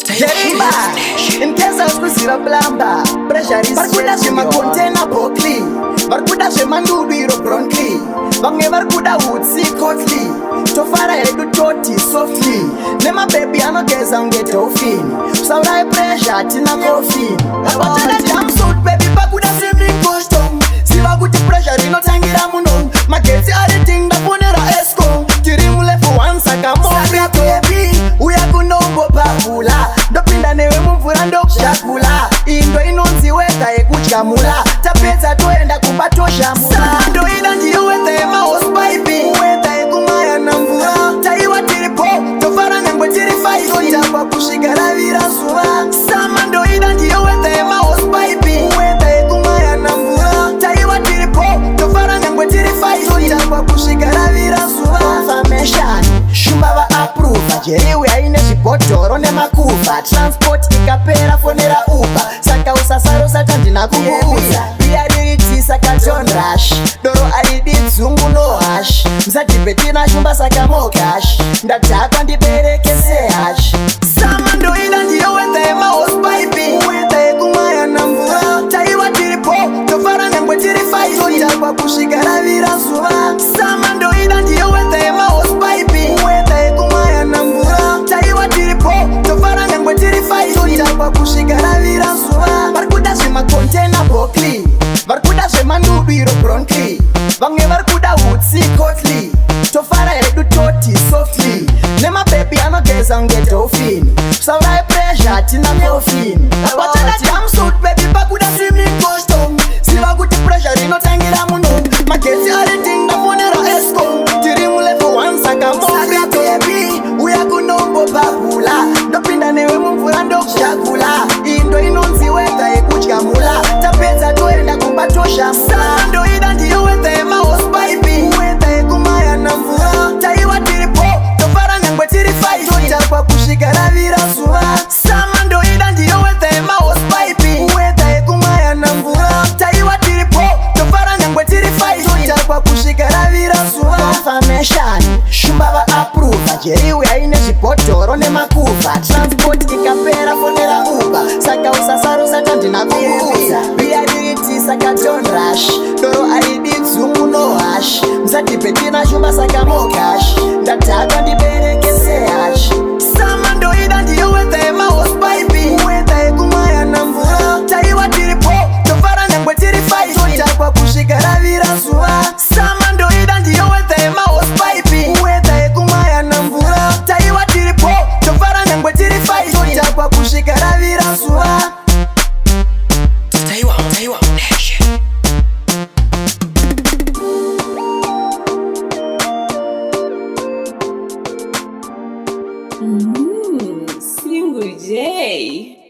In case I was to blamba, pressure is Barkuda Shema container Bokli, Barkuda Shema Nubiro Bronkly, Bange Barkuda would see Cotly, Tofara Edu Toti softly, Nema baby I no guess I'm get offin, so I pressure Tina coffee. About the jumpsuit baby Barkuda Shemi custom, see what good pressure in no tangira muno, my kids are the thing that ponera esco, Tirimule for one sakamore baby, we are good no Babula. Dopinda newe mumfurando shakula Indo inonzi weta ekuchamula Tapeza toenda kupatosha mula Sando ina ndiyo weta ema hospipe Weta ekumaya na mvura Taiwa tiripo, tofara nyangwe tirifai Sota kushigara vira suwa Samando ina ndiyo weta ema hospipe Weta ekumaya na mvura Taiwa tiripo, tofara nyangwe tirifai Sota kushigara vira suwa Confirmation, shumba wa approve Jeriwe haine jipotoro ne makufa Transport ikapera fonera upa Saka usasaro satandina kubuuza Biariti saka John Rush Doro alidi zungu no hash Mzajibetina shumba saka mokash Ndatakwa ndibereke se hash Samando ina ndiyo weta ema hospipe Weta ekumaya na mvura Taiwa tiripo, tofara nyangwe tirifai Sota kwa kushigara vira suwa Samando ina ndiyo weta ema hospipe Weta ekumaya na mvura Taiwa tiripo, tofara nyangwe tirifai Sota kwa kushigara vira suwa Barkuda shema container Bokli Barkuda shema Nubiro Bronkly Bange barkuda woodsi Cotly Tofara edu toti softly Nema baby I no guess I'm get offin So I pressure tina coffin About the jumpsuit baby Barkuda shemi custom See what good pressure in no tangira muno My kids are the thing that ponera esco Tirimule for one sakamore baby We are good no Babula Dopinda newe mumfurando shakula Indo inonzi weta ekuchamula Tapeza toenda kupatosha Sando ina ndiyo weta ema hospipe Weta ekumaya na mvura Taiwa tiripo, tofara nyangwe tirifai Sota kwa kushigara vira suwa Samando ina ndiyo weta ema hospipe Weta ekumaya na mvura Taiwa tiripo, tofara nyangwe tirifai Sota kwa kushigara vira suwa Confirmation, shumba wa approve Jeriwe haine jipotoro ne makufa Transport ikapera fonera upa Saka usasaro satandina kubuuza Biariti saka John Rush Doro alidi zungu no hash Mzajibetina shumba saka mokash Ndatakwa ndibereke se hash Samando ina ndiyo weta ema hospipe Weta ekumaya na mvura Taiwa tiripo, tofara nyangwe tirifai Sota kwa kushigara vira suwa Samando ina ndiyo weta ema hospipe Weta ekumaya na mvura Taiwa tiripo, tofara nyangwe tirifai Sota kwa kushigara vira suwa Taiwa Nation Single J.